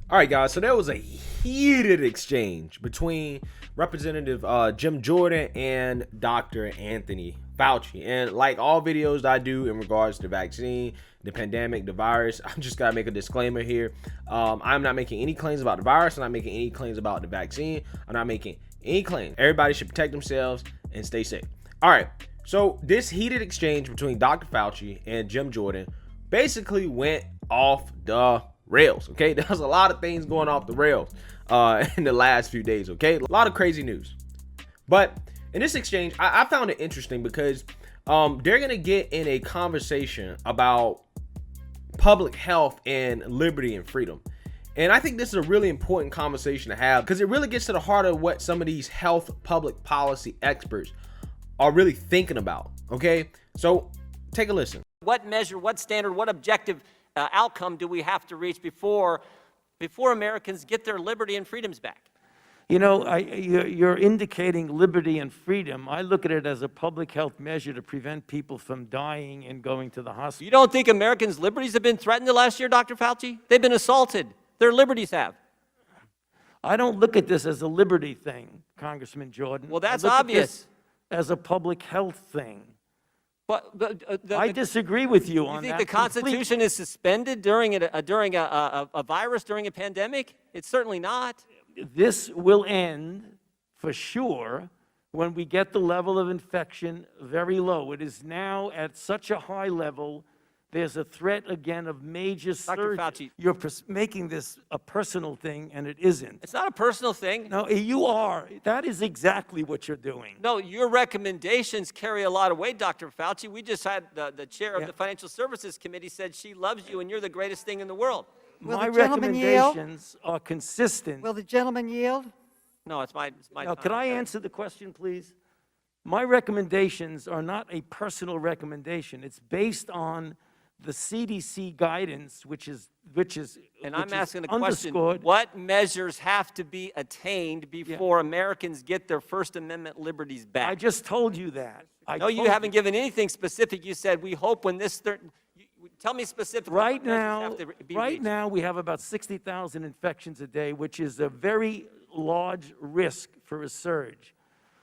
All right, guys, so there was a heated exchange between Representative Jim Jordan and Dr. Anthony Fauci. And like all videos that I do in regards to the vaccine, the pandemic, the virus, I just got to make a disclaimer here. I'm not making any claims about the virus. I'm not making any claims about the vaccine. I'm not making any claims. Everybody should protect themselves and stay safe. All right, so this heated exchange between Dr. Fauci and Jim Jordan basically went off the rails. Okay, there's a lot of things going off the rails in the last few days. Okay, a lot of crazy news. But in this exchange, I found it interesting because they're gonna get in a conversation about public health and liberty and freedom. And I think this is a really important conversation to have because it really gets to the heart of what some of these health public policy experts are really thinking about. Okay, so take a listen. What measure, what standard, what objective outcome do we have to reach before Americans get their liberty and freedoms back? You know, you're indicating liberty and freedom. I look at it as a public health measure to prevent people from dying and going to the hospital. You don't think Americans' liberties have been threatened the last year, Dr. Fauci? They've been assaulted. Their liberties have. I don't look at this as a liberty thing, Congressman Jordan. Well, that's I look obvious. At this as a public health thing. But I disagree with you on that. You think the Constitution is suspended during a virus, during a pandemic? It's certainly not. This will end for sure when we get the level of infection very low. It is now at such a high level, there's a threat again of major surge. Dr. Fauci. You're making this a personal thing, and it isn't. It's not a personal thing. No, you are. That is exactly what you're doing. No, your recommendations carry a lot of weight, Dr. Fauci. We just had the chair of the Financial Services Committee said she loves you and you're the greatest thing in the world. My recommendations are consistent. Will the gentleman yield? No, it's my Now, time. could I answer the question, please? My recommendations are not a personal recommendation. It's based on the CDC guidance, which is And I'm asking the question, underscored. what measures have to be attained before Americans get their First Amendment liberties back? I just told you that. No, you haven't given anything specific. You said, we hope when this tell me specifically. Right what measures now, have to be right reached. now we have about 60,000 infections a day, which is a very large risk for a surge.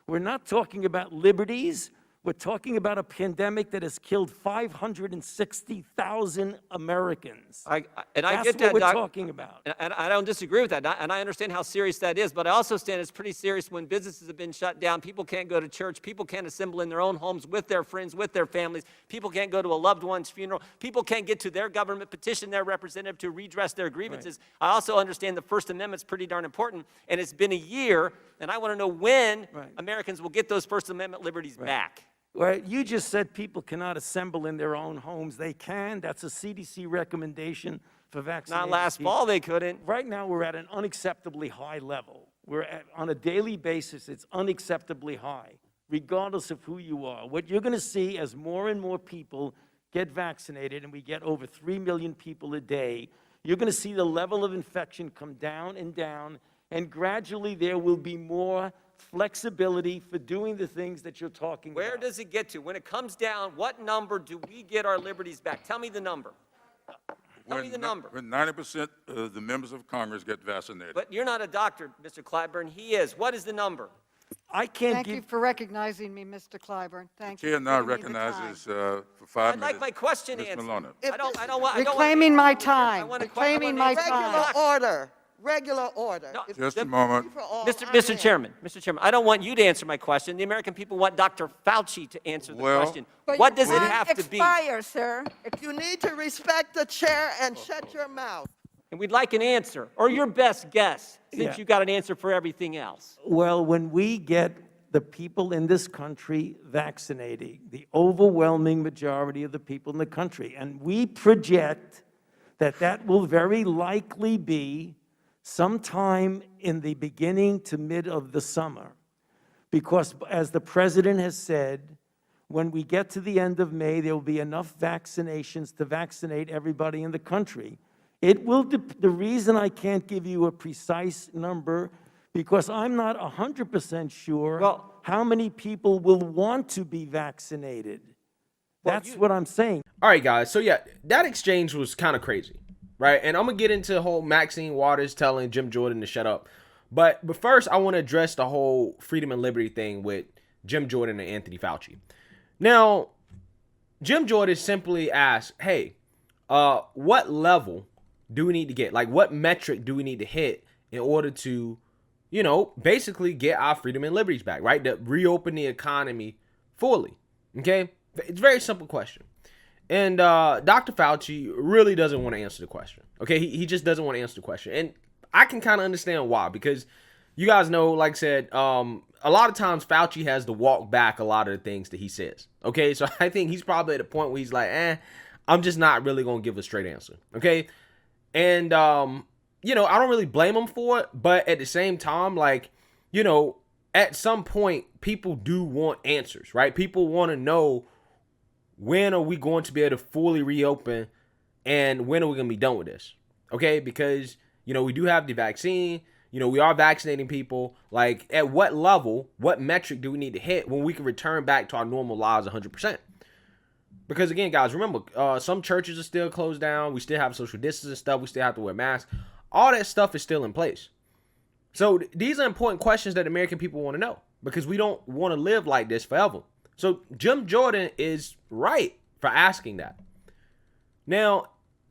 We're not talking about liberties. We're talking about a pandemic that has killed 560,000 Americans. I get That's that, what we're Doc. talking about. And I don't disagree with that, and I understand how serious that is, but I also understand it's pretty serious when businesses have been shut down, people can't go to church, people can't assemble in their own homes with their friends, with their families, people can't go to a loved one's funeral, people can't get to their government, petition their representative to redress their grievances. Right. I also understand the First Amendment's pretty darn important, and it's been a year, and I want to know when Americans will get those First Amendment liberties back. Well, you just said people cannot assemble in their own homes. They can. That's a CDC recommendation for vaccinated Not last people. fall, they couldn't. Right now, we're at an unacceptably high level. On a daily basis, it's unacceptably high, regardless of who you are. What you're going to see as more and more people get vaccinated, and we get over 3 million people a day, you're going to see the level of infection come down, and gradually there will be more flexibility for doing the things that you're talking about. Where does it get to? When it comes down, what number do we get our liberties back? Tell me the number. Tell me the number. When 90% of the members of Congress get vaccinated. But you're not a doctor, Mr. Clyburn. He is. What is the number? I can't Thank give... you for recognizing me, Mr. Clyburn. Thank you. Chair now for giving me the recognizes time. for 5 I'd minutes. like my question Ms. answered. Maloney. I don't want. Reclaiming my time. I want to- Reclaiming I my want to- time. Regular order. Regular order. No, Just a moment. Mr. Chairman, I don't want you to answer my question. The American people want Dr. Fauci to answer the Well- question. But What you does it can't have to be? expire, sir. You need to respect the chair and shut your mouth. And we'd like an answer, or your best guess, since Yeah. you got an answer for everything else. Well, when we get the people in this country vaccinating, the overwhelming majority of the people in the country, and we project that will very likely be sometime in the beginning to mid of the summer. Because as the president has said, when we get to the end of May, there will be enough vaccinations to vaccinate everybody in the country. It will, the reason I can't give you a precise number, because I'm not 100% sure how many people will want to be vaccinated. That's what I'm saying. All right, guys. So yeah, that exchange was kind of crazy, right? And I'm going to get into the whole Maxine Waters telling Jim Jordan to shut up. But first, I want to address the whole freedom and liberty thing with Jim Jordan and Anthony Fauci. Now, Jim Jordan simply asked, hey, what level do we need to get? Like, what metric do we need to hit in order to, basically get our freedom and liberties back, right? To reopen the economy fully, okay? It's a very simple question. And Dr. Fauci really doesn't want to answer the question, okay? He just doesn't want to answer the question. And I can kind of understand why, because you guys know, like I said, a lot of times Fauci has to walk back a lot of the things that he says, okay? So I think he's probably at a point where he's like, I'm just not really going to give a straight answer, okay? And, I don't really blame him for it, but at the same time, like, at some point, people do want answers, right? People want to know, when are we going to be able to fully reopen, and when are we going to be done with this, okay? Because, we do have the vaccine, we are vaccinating people. Like, at what level, what metric do we need to hit when we can return back to our normal lives 100%? Because again, guys, remember, some churches are still closed down. We still have social distancing stuff. We still have to wear masks. All that stuff is still in place. So these are important questions that American people want to know, because we don't want to live like this forever. So Jim Jordan is right for asking that. Now,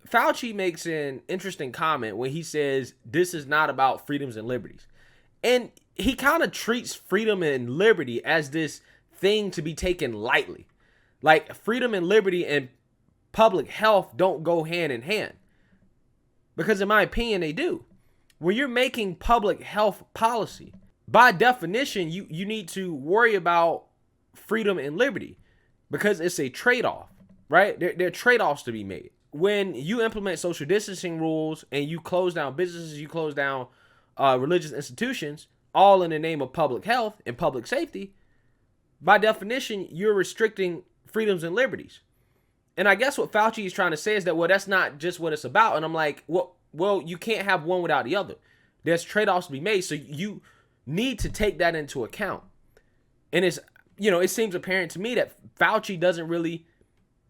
Fauci makes an interesting comment when he says this is not about freedoms and liberties. And he kind of treats freedom and liberty as this thing to be taken lightly. Like, freedom and liberty and public health don't go hand in hand. Because in my opinion, they do. When you're making public health policy, by definition, you need to worry about freedom and liberty, because it's a trade-off, right? There are trade-offs to be made. When you implement social distancing rules and you close down businesses, you close down religious institutions, all in the name of public health and public safety, by definition, you're restricting freedoms and liberties. And I guess what Fauci is trying to say is that, well, that's not just what it's about. And I'm like, well, you can't have one without the other. There's trade-offs to be made, so you need to take that into account. And it's, it seems apparent to me that Fauci doesn't really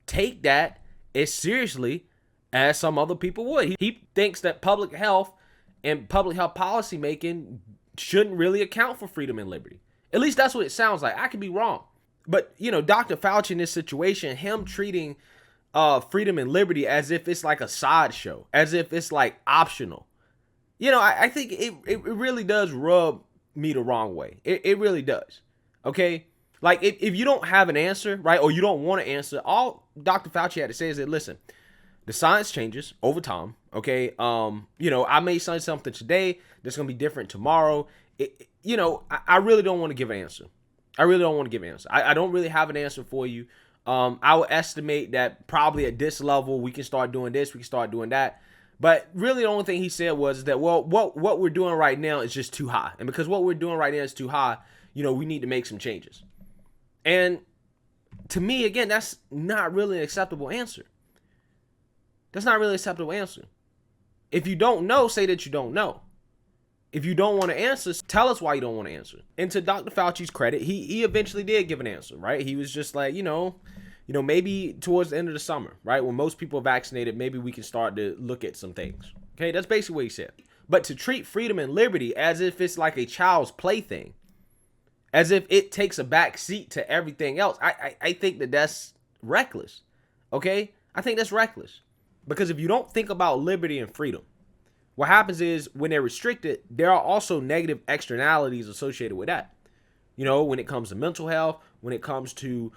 take that as seriously as some other people would. He thinks that public health and public health policy making shouldn't really account for freedom and liberty. At least that's what it sounds like. I could be wrong. But, Dr. Fauci in this situation, him treating freedom and liberty as if it's like a sideshow, as if it's like optional. I think it really does rub me the wrong way. It really does. Okay? Like, if you don't have an answer, right, or you don't want to answer, all Dr. Fauci had to say is that, listen, the science changes over time, okay? I may say something today that's going to be different tomorrow. I really don't want to give an answer. I don't really have an answer for you. I would estimate that probably at this level, we can start doing this, we can start doing that. But really the only thing he said was that, well, what we're doing right now is just too high. And because what we're doing right now is too high, we need to make some changes. And to me, again, that's not really an acceptable answer. That's not really an acceptable answer. If you don't know, say that you don't know. If you don't want to answer, tell us why you don't want to answer. And to Dr. Fauci's credit, he eventually did give an answer, right? He was just like, maybe towards the end of the summer, right? When most people are vaccinated, maybe we can start to look at some things. Okay, that's basically what he said. But to treat freedom and liberty as if it's like a child's plaything, as if it takes a back seat to everything else, I think that's reckless. Okay? I think that's reckless. Because if you don't think about liberty and freedom, what happens is when they're restricted, there are also negative externalities associated with that. When it comes to mental health, when it comes to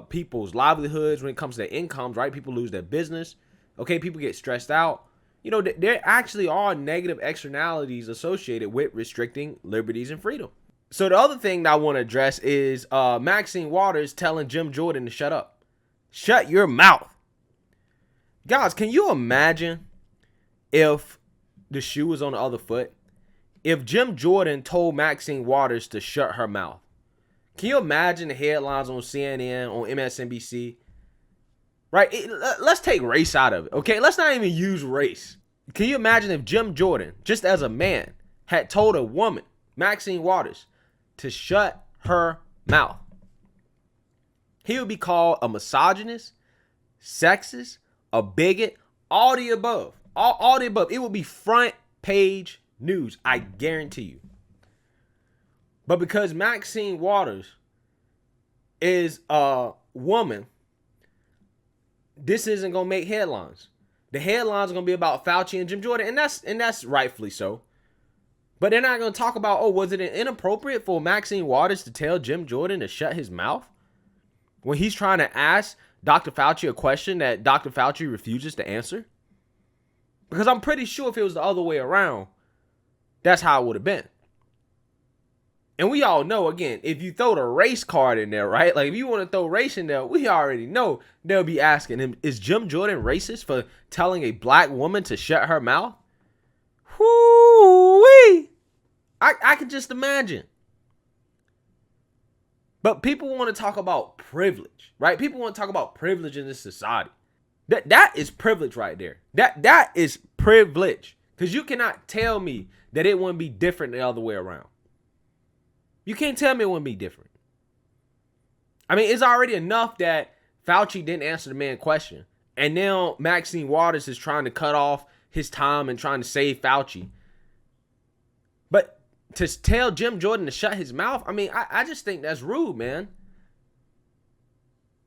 people's livelihoods, when it comes to their incomes, right? People lose their business. Okay, people get stressed out. There actually are negative externalities associated with restricting liberties and freedom. So the other thing that I want to address is Maxine Waters telling Jim Jordan to shut up. Shut your mouth. Guys, can you imagine if the shoe was on the other foot? If Jim Jordan told Maxine Waters to shut her mouth. Can you imagine the headlines on CNN, on MSNBC? Right? Let's take race out of it, okay? Let's not even use race. Can you imagine if Jim Jordan, just as a man, had told a woman, Maxine Waters, to shut her mouth? He would be called a misogynist, sexist, a bigot, all the above. All the above. It would be front page news. I guarantee you. But because Maxine Waters is a woman, this isn't gonna make headlines. The headlines are gonna be about Fauci and Jim Jordan, and that's rightfully so. But they're not gonna talk about, oh, was it inappropriate for Maxine Waters to tell Jim Jordan to shut his mouth when he's trying to ask Dr. Fauci a question that Dr. Fauci refuses to answer? Because I'm pretty sure if it was the other way around, that's how it would have been. And we all know, again, if you throw the race card in there, right? Like, if you want to throw race in there, we already know they'll be asking him, is Jim Jordan racist for telling a black woman to shut her mouth? Whoo-wee! I can just imagine. But people want to talk about privilege, right? People want to talk about privilege in this society. That is privilege right there. That is privilege. Because you cannot tell me that it wouldn't be different the other way around. You can't tell me it wouldn't be different. I mean, it's already enough that Fauci didn't answer the man's question. And now Maxine Waters is trying to cut off his time and trying to save Fauci. But to tell Jim Jordan to shut his mouth, I mean, I just think that's rude, man.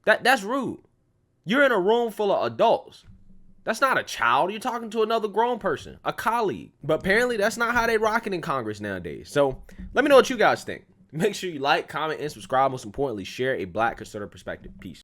That's rude. You're in a room full of adults. That's not a child. You're talking to another grown person, a colleague. But apparently that's not how they rocking in Congress nowadays. So let me know what you guys think. Make sure you like, comment, and subscribe. Most importantly, share a Black conservative perspective. Peace.